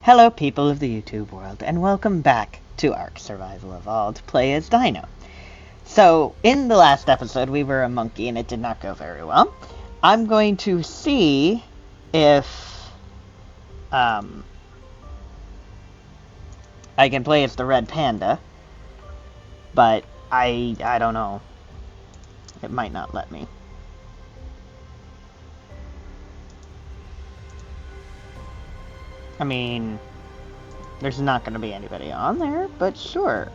Hello people of the YouTube world, and welcome back to Ark Survival Evolved Play as Dino. So, in the last episode we were a monkey and it did not go very well. I'm going to see if I can play as the red panda, but I don't know. It might not let me. I mean, there's not going to be anybody on there, but sure.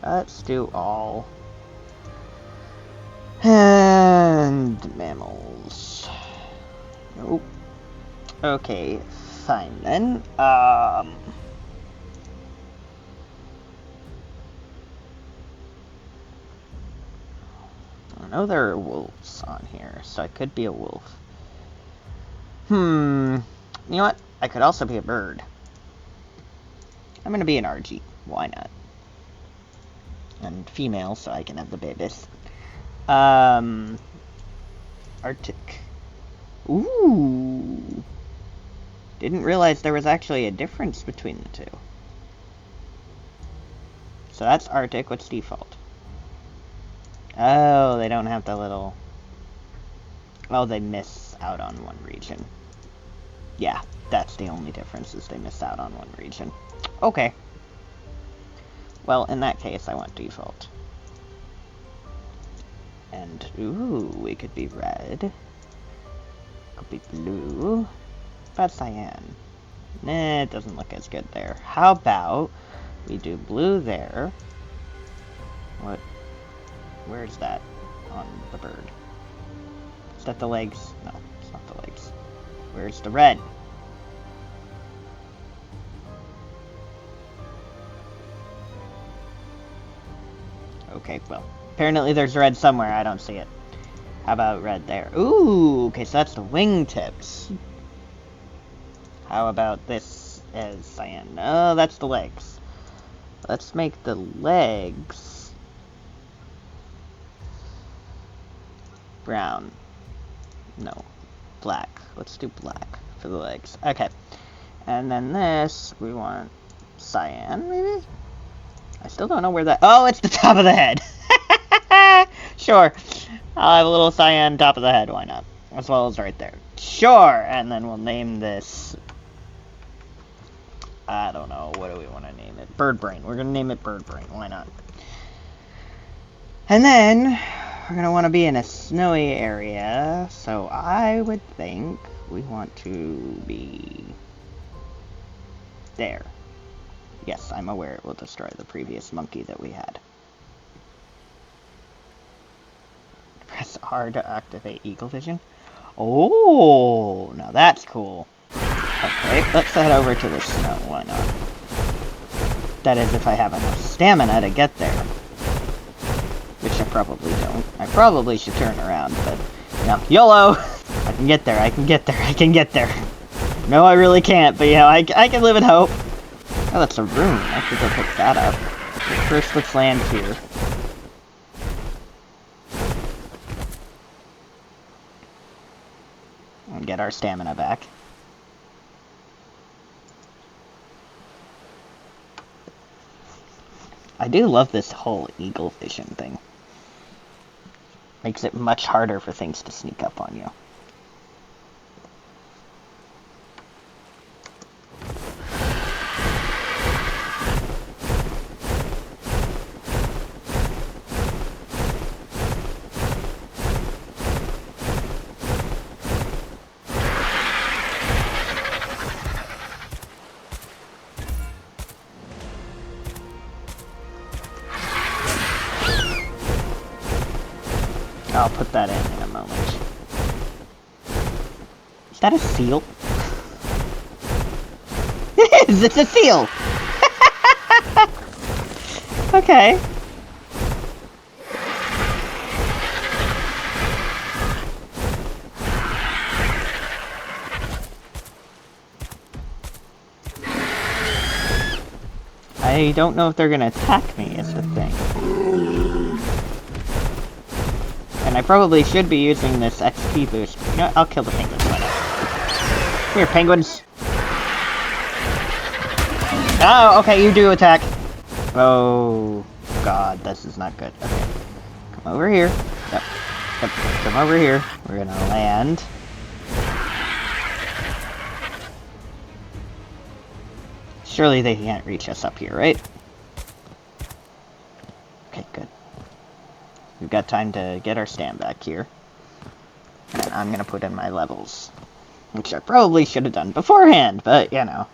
Let's do all. And mammals. Nope. Okay, fine then. I know there are wolves on here, so I could be a wolf. You know what? I could also be a bird. I'm gonna be an RG. Why not? And female, so I can have the babies. Arctic. Ooh. Didn't realize there was actually a difference between the two. So that's Arctic. What's default? Oh, they don't have the little... Oh, they miss out on one region. Yeah, that's the only difference, is they miss out on one region. Okay. Well, in that case, I want default. And, ooh, we could be red. Could be blue. About cyan. Nah, it doesn't look as good there. How about we do blue there? What? Where's that on the bird? Is that the legs? No, it's not the legs. Where's the red? Okay, well, apparently there's red somewhere. I don't see it. How about red there? Ooh, okay, so that's the wingtips. How about this as cyan? No, that's the legs. Let's make the legs brown. No, black. Let's do black for the legs. Okay. And then this, we want cyan, maybe? I still don't know where that... Oh, it's the top of the head! Sure. I'll have a little cyan top of the head, why not? As well as right there. Sure! And then we'll name this... I don't know, what do we want to name it? Bird Brain. We're gonna name it Bird Brain, why not? And then... we're going to want to be in a snowy area, so I would think we want to be there. Yes, I'm aware it will destroy the previous monkey that we had. Press R to activate Eagle Vision. Oh, now that's cool. Okay, let's head over to the snow, why not? That is, if I have enough stamina to get there. Which I probably don't. I probably should turn around, but, you know, YOLO! I can get there, I can get there, I can get there. No, I really can't, but, you know, I can live in hope. Oh, that's a room. I should go pick that up. But first, let's land here. And get our stamina back. I do love this whole Eagle Vision thing. Makes it much harder for things to sneak up on you. I'll put that in a moment. Is that a seal? It is! It's a seal! Okay. I don't know if they're gonna attack me, is the thing. And I probably should be using this XP boost. You know, I'll kill the thing this way. Come here, penguins. Oh, okay, you do attack. Oh, God, this is not good. Okay, come over here. Yep, come over here. We're gonna land. Surely they can't reach us up here, right? Okay, good. We've got time to get our stand back here. And I'm gonna put in my levels. Which I probably should have done beforehand, but, you know.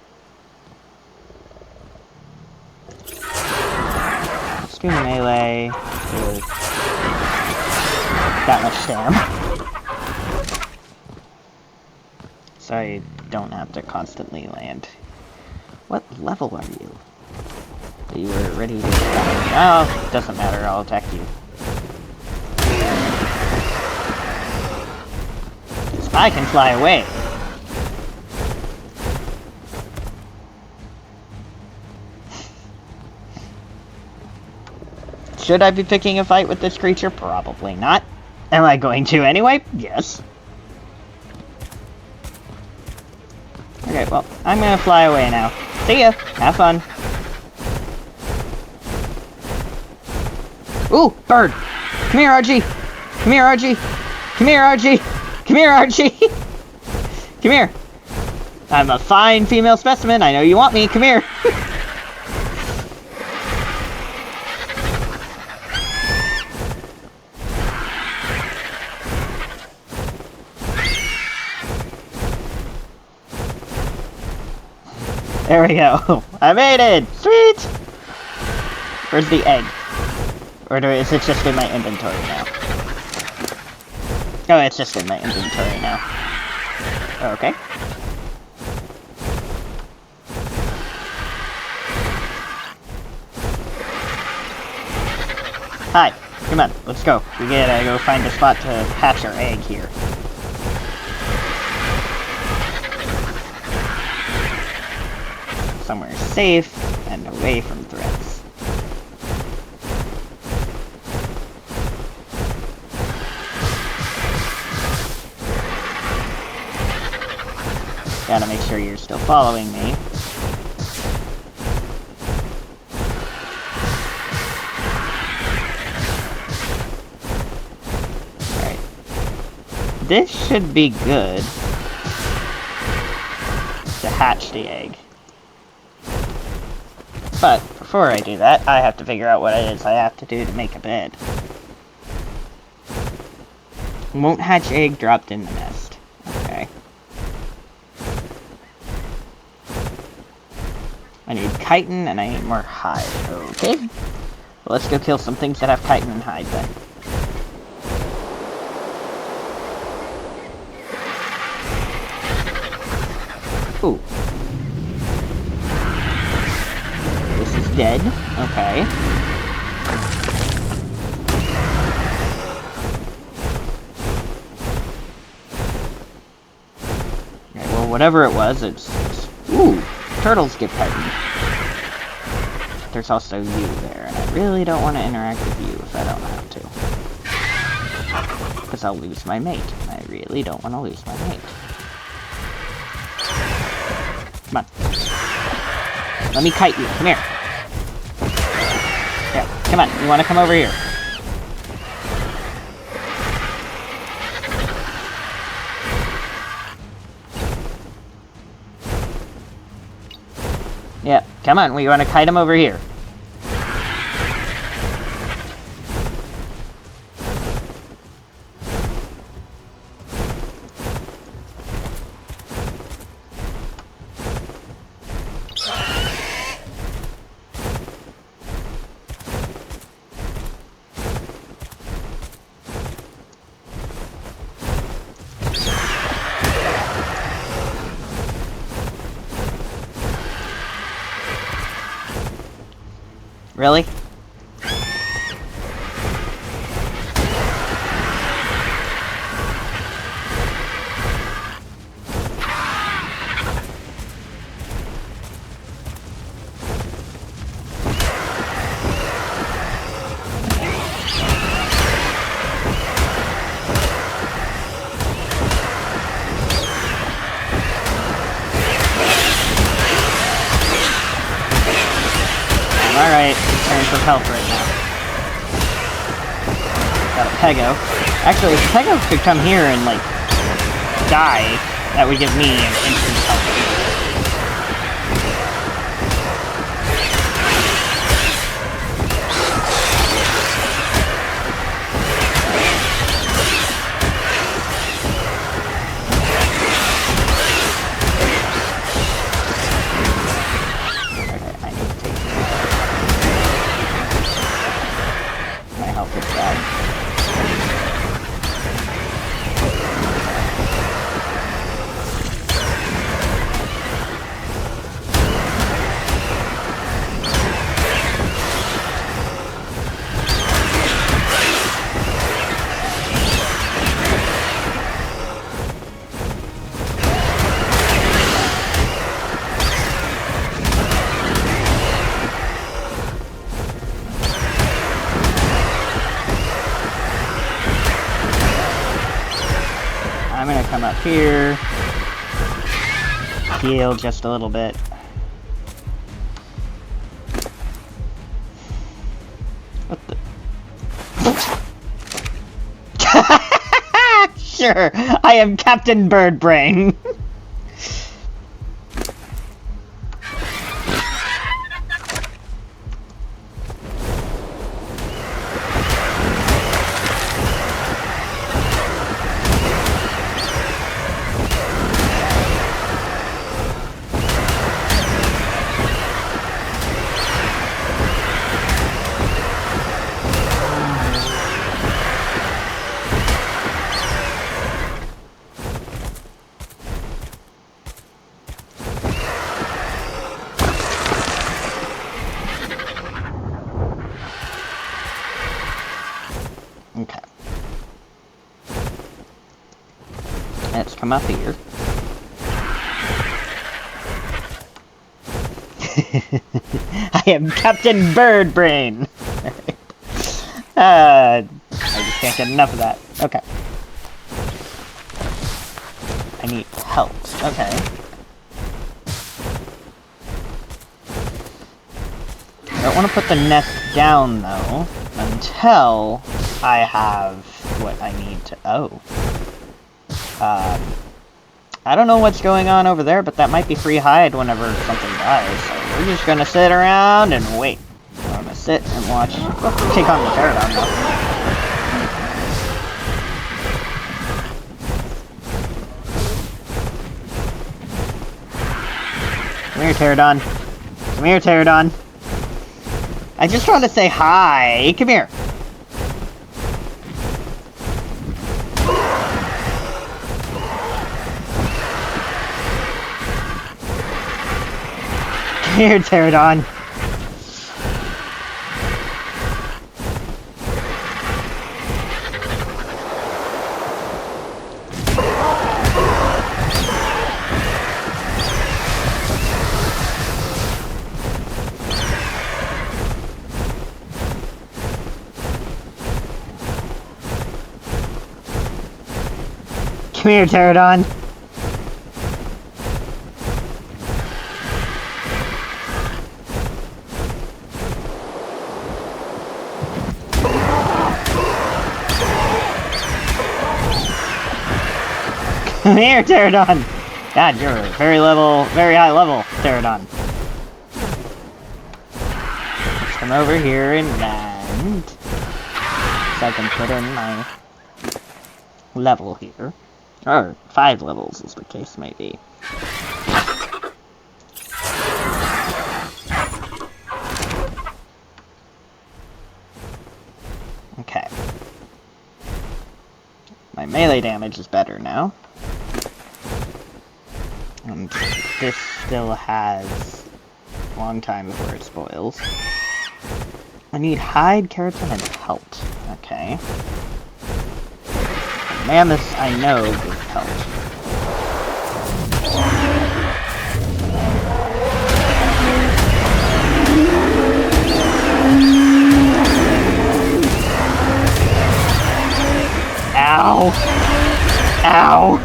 Let's do melee with that much stam. So I don't have to constantly land. What level are you? You were ready to attack me. Oh, doesn't matter, I'll attack you. I can fly away. Should I be picking a fight with this creature? Probably not. Am I going to anyway? Yes. Okay, well, I'm gonna fly away now. See ya! Have fun. Ooh, bird! Come here, Archie! Come here, Archie! Come here, Archie! Come here, Archie! Come here! I'm a fine female specimen, I know you want me, come here! There we go. I made it! Sweet! Where's the egg? Or is it just in my inventory now? Oh, it's just in my inventory now. Okay. Hi. Come on, let's go. We gotta go find a spot to hatch our egg here. Somewhere safe and away from threats. Gotta make sure you're still following me. Alright. This should be good to hatch the egg. But before I do that, I have to figure out what it is I have to do to make a bed. Won't hatch egg dropped in the nest. Okay. I need chitin and I need more hide. Okay. Well, let's go kill some things that have chitin and hide then. Ooh. Dead. Okay. Okay, well, whatever it was, it's... Ooh! Turtles get chitin. There's also you there, and I really don't want to interact with you if I don't have to. Because I'll lose my mate, and I really don't want to lose my mate. Come on. Let me kite you. Come here. Yeah, come on, you want to come over here? Yeah, come on, we want to kite him over here. Really? alright. Turn for health right now. Got a Pego. Actually, if Pego could come here and, like, die, that would give me an instant health. I'm gonna come up here, heal just a little bit. What the? Sure, I am Captain Birdbrain. Okay. Let's come up here. I am Captain Birdbrain! I just can't get enough of that. Okay. I need help. Okay. I don't want to put the nest down, though, until I have what I need to... Oh. I don't know what's going on over there, but that might be free hide whenever something dies. So we're just gonna sit around and wait. I'm gonna sit and watch. We'll take on the Pterodon now. Come here, Pterodon. Come here, Pterodon. I just want to say hi. Come here. Come here, Pterodon. Come here, Pterodon. Come here, Pterodon. God, you're a very high level, Pterodon. Let's come over here and land. So I can put in my level here. Or 5 levels, as the case may be. Okay. My melee damage is better now. And this still has a long time before it spoils. I need hide, keratin, and pelt. Okay. Mammoths, I know, give pelt. Ow! Ow!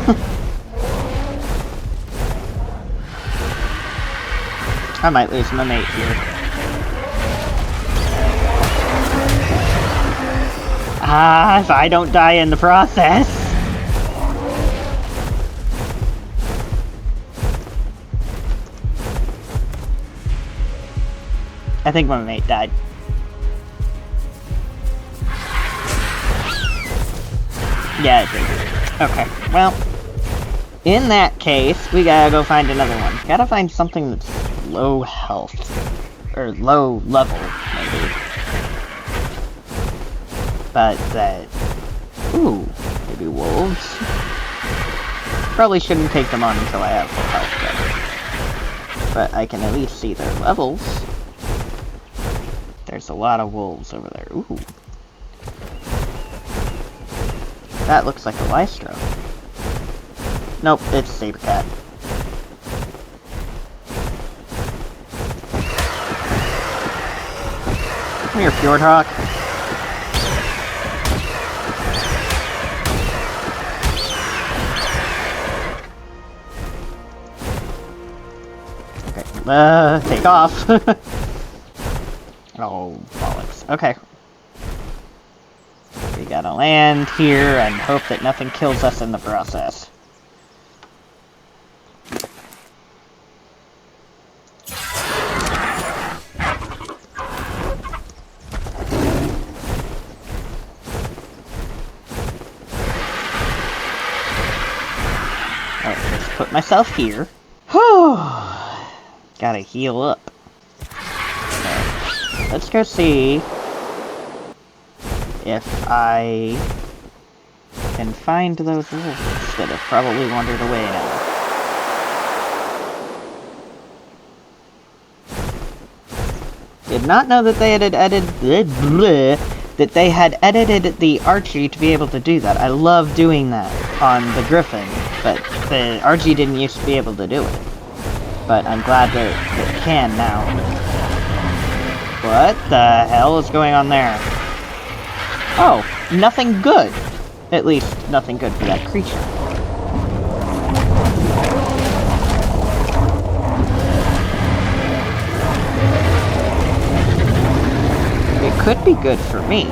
I might lose my mate here. Ah, if I don't die in the process. I think my mate died. Yeah, it did. Okay, well, in that case, we gotta go find another one. Gotta find something that's low health. Or low level, maybe. But that... Ooh, maybe wolves? Probably shouldn't take them on until I have full health, though. But I can at least see their levels. There's a lot of wolves over there. Ooh. That looks like a Lystro. Nope, it's Saber Cat. Come here, Fjordhawk. Okay, take off. Oh, bollocks. Okay. We gotta land here and hope that nothing kills us in the process. Alright, let's put myself here. Whew! Gotta heal up. Okay. Let's go see if I can find those wolves that have probably wandered away now. Did not know that they had edited the Archie to be able to do that. I love doing that on the Griffin, but the Archie didn't used to be able to do it. But I'm glad that it can now. What the hell is going on there? Oh, nothing good. At least, nothing good for that creature. It could be good for me.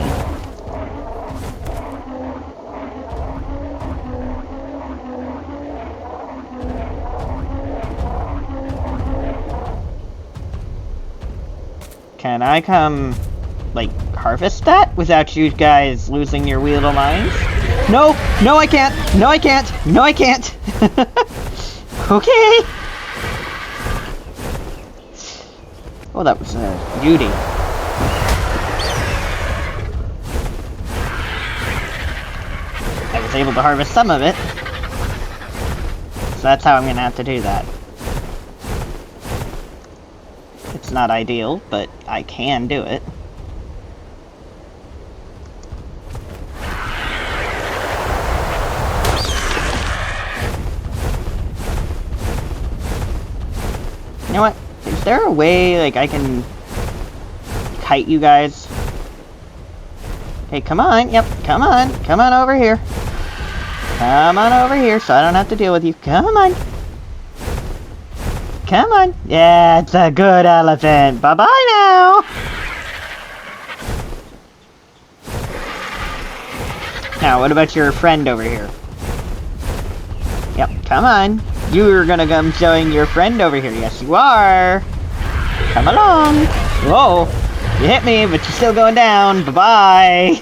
Can I come, like, harvest that without you guys losing your wheel of minds? No! No, I can't! No, I can't! No, I can't! Okay! Oh, that was a beauty. I was able to harvest some of it. So that's how I'm gonna have to do that. It's not ideal, but I can do it. You know what? Is there a way, like, I can kite you guys? Hey, come on. Yep, come on. Come on over here. Come on over here so I don't have to deal with you. Come on. Come on. Yeah, it's a good elephant. Bye-bye now. Now, what about your friend over here? Yep, come on. You're gonna come showing your friend over here. Yes, you are. Come along. Whoa. You hit me, but you're still going down. Bye-bye.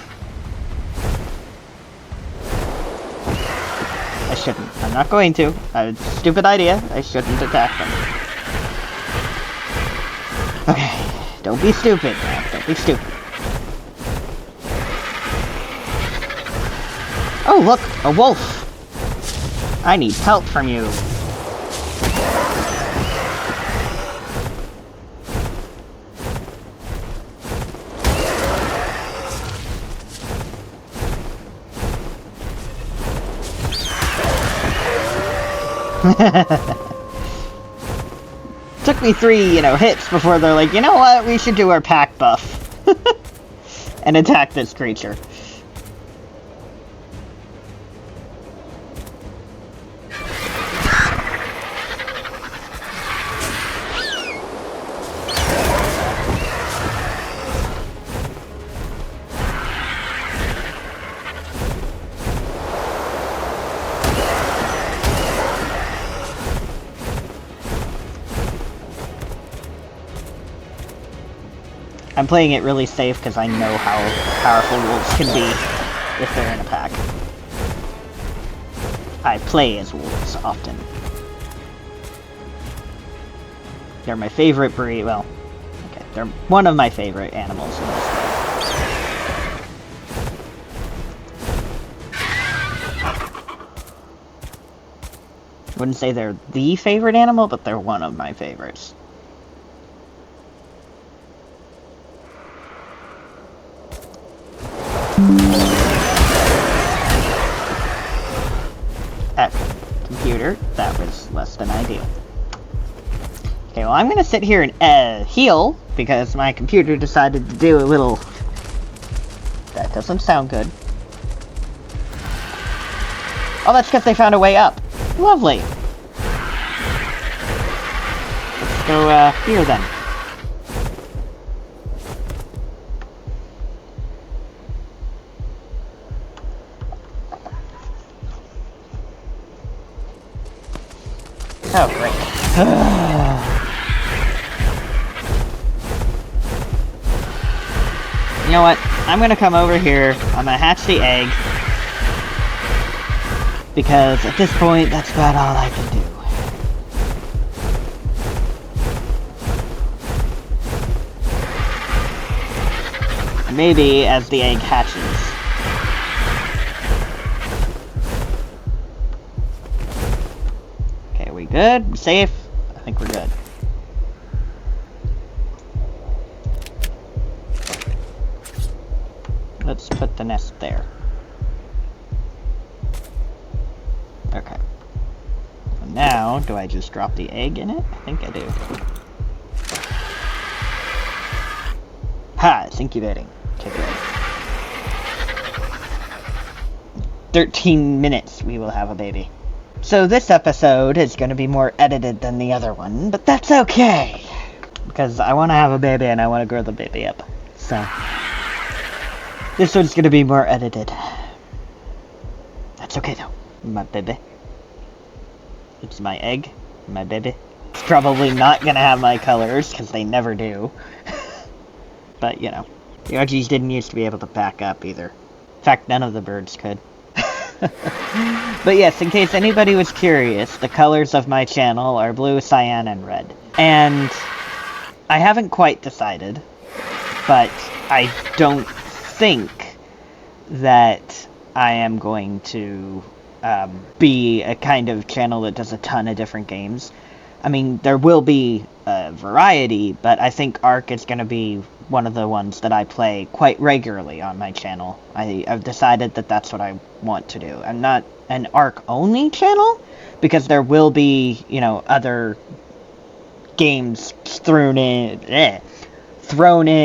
I shouldn't. I'm not going to. It's a stupid idea. I shouldn't attack them. Okay. Don't be stupid. Don't be stupid. Oh, look! A wolf! I need help from you. Took me 3, hits before they're like, you know what, we should do our pack buff. And attack this creature. I'm playing it really safe because I know how powerful wolves can be if they're in a pack. I play as wolves often. They're my favorite breed. Well, okay, they're one of my favorite animals in this game. I wouldn't say they're the favorite animal, but they're one of my favorites. Computer, that was less than ideal. Okay, well I'm gonna sit here and heal, because my computer decided to do a little... That doesn't sound good. Oh, that's because they found a way up. Lovely. Let's go here then. Oh, great. You know what? I'm gonna come over here. I'm gonna hatch the egg. Because at this point, that's about all I can do. Maybe as the egg hatches. Okay, we good? Safe? I think we're good. Let's put the nest there. Okay. And now, do I just drop the egg in it? I think I do. Ha! It's incubating. Okay, good. 13 minutes we will have a baby. So this episode is going to be more edited than the other one, but that's okay! Because I want to have a baby and I want to grow the baby up. So, this one's going to be more edited. That's okay though. My baby. It's my egg. My baby. It's probably not going to have my colors, because they never do. But, you know. The Argies didn't used to be able to back up either. In fact, none of the birds could. But yes, in case anybody was curious, the colors of my channel are blue, cyan, and red. And I haven't quite decided, but I don't think that I am going to be a kind of channel that does a ton of different games. I mean, there will be a variety, but I think Ark is going to be one of the ones that I play quite regularly on my channel. I've decided that that's what I want to do. I'm not an Ark-only channel, because there will be, you know, other games thrown in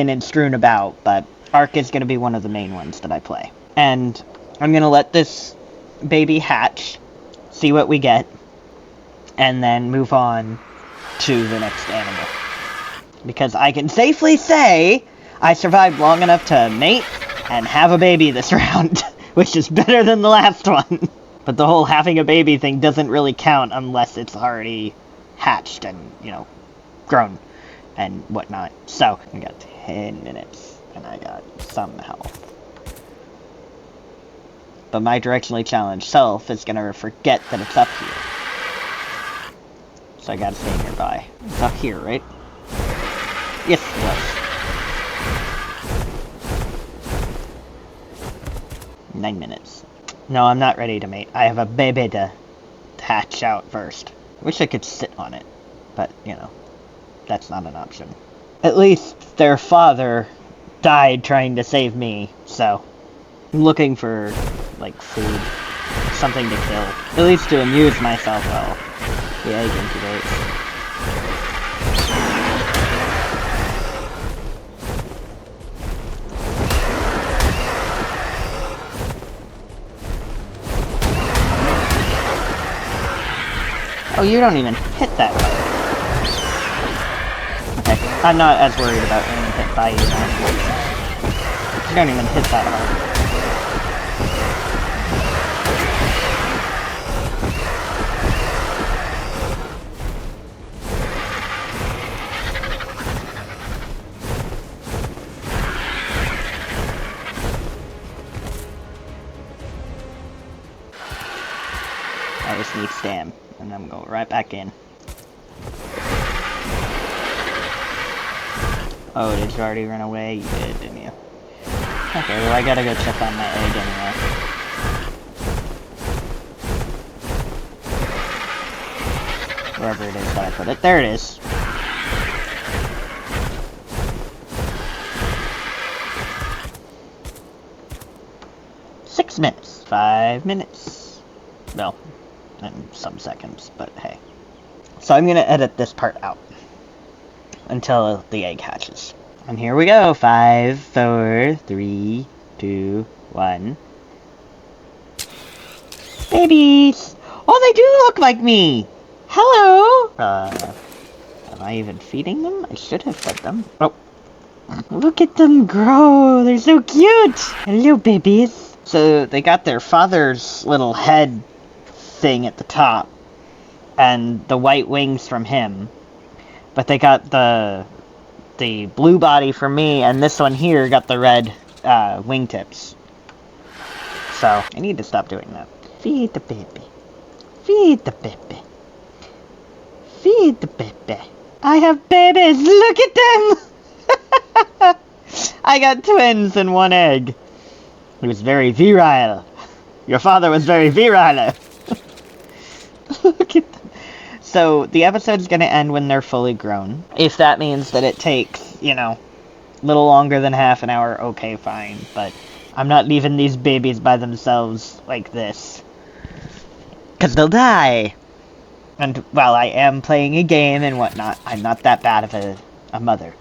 and strewn about, but Ark is going to be one of the main ones that I play. And I'm going to let this baby hatch, see what we get, and then move on to the next animal. Because I can safely say I survived long enough to mate and have a baby this round, which is better than the last one. But the whole having a baby thing doesn't really count unless it's already hatched and, you know, grown and whatnot. So, I got 10 minutes, and I got some health. But my directionally challenged self is gonna forget that it's up here. So I gotta stay nearby. It's up here, right? Yes, it was. 9 minutes. No, I'm not ready to mate. I have a baby to hatch out first. I wish I could sit on it, but, you know, that's not an option. At least their father died trying to save me, so I'm looking for, like, food. Something to kill. At least to amuse myself while the egg incubates. Oh, you don't even hit that hard. Okay, I'm not as worried about getting hit by you now. You don't even hit that hard. I'm going right back in. Oh, did you already run away? You did, didn't you? Okay, well I gotta go check on my egg anyway. Wherever it is that I put it. There it is. Minutes. 5 minutes. Well, in some seconds, but hey. So I'm gonna edit this part out until the egg hatches. And here we go. 5, 4, 3, 2, 1. Babies! Oh, they do look like me! Hello! Am I even feeding them? I should have fed them. Oh. Look at them grow! They're so cute! Hello, babies! So they got their father's little head thing at the top, and the white wings from him. But they got the blue body from me, and this one here got the red wingtips. So I need to stop doing that. Feed the baby. Feed the baby. Feed the baby. I have babies. Look at them. I got twins in one egg. He was very virile. Your father was very virile. Look at them. So, the episode's gonna end when they're fully grown. If that means that it takes, you know, a little longer than half an hour, okay, fine. But I'm not leaving these babies by themselves like this. 'Cause they'll die. And while I am playing a game and whatnot, I'm not that bad of a mother.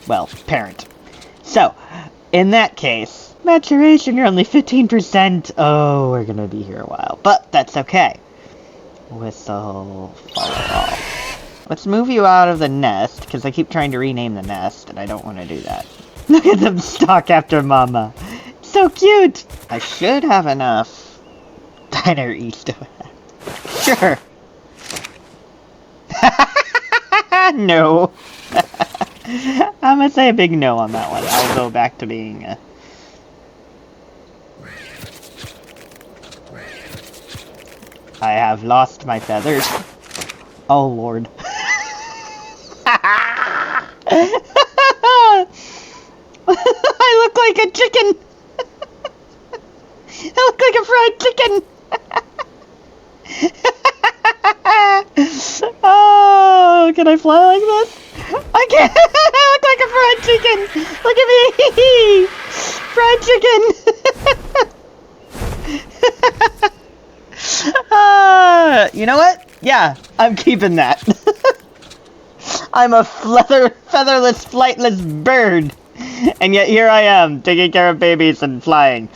Well, parent. So, in that case... Maturation, you're only 15%. Oh, we're gonna be here a while. But that's okay. Whistle, follow off. Let's move you out of the nest, because I keep trying to rename the nest, and I don't want to do that. Look at them stalk after Mama. So cute! I should have enough diner east of it. Sure. No. I'm gonna say a big no on that one. I'll go back to being a... I have lost my feathers. Oh, Lord. I look like a chicken. I look like a fried chicken. Oh, can I fly like this? I can't. I look like a fried chicken. Look at me. Fried chicken. You know what? Yeah, I'm keeping that. I'm a featherless, flightless bird. And yet here I am, taking care of babies and flying.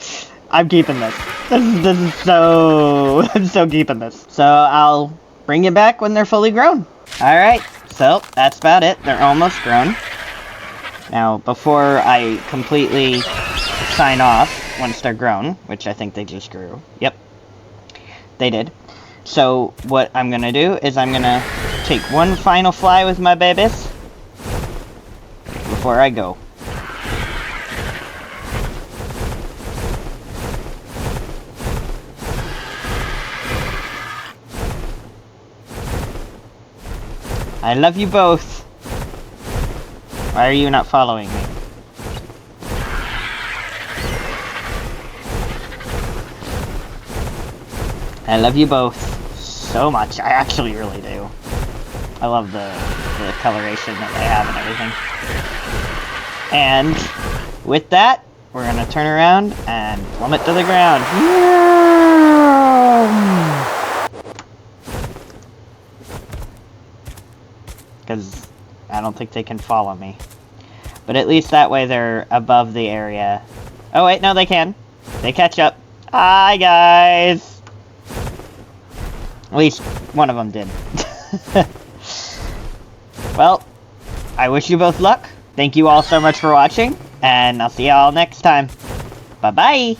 I'm keeping this. This is so... I'm so keeping this. So I'll bring you back when they're fully grown. Alright, so that's about it. They're almost grown. Now, before I completely sign off, once they're grown, which I think they just grew. Yep. They did. So, what I'm gonna do is I'm gonna take one final fly with my babies before I go. I love you both. Why are you not following me? I love you both so much. I actually really do. I love the coloration that they have and everything. And with that, we're gonna turn around and plummet to the ground. Because I don't think they can follow me. But at least that way they're above the area. Oh wait, no they can. They catch up. Hi guys! At least one of them did. Well, I wish you both luck. Thank you all so much for watching, and I'll see you all next time. Bye-bye!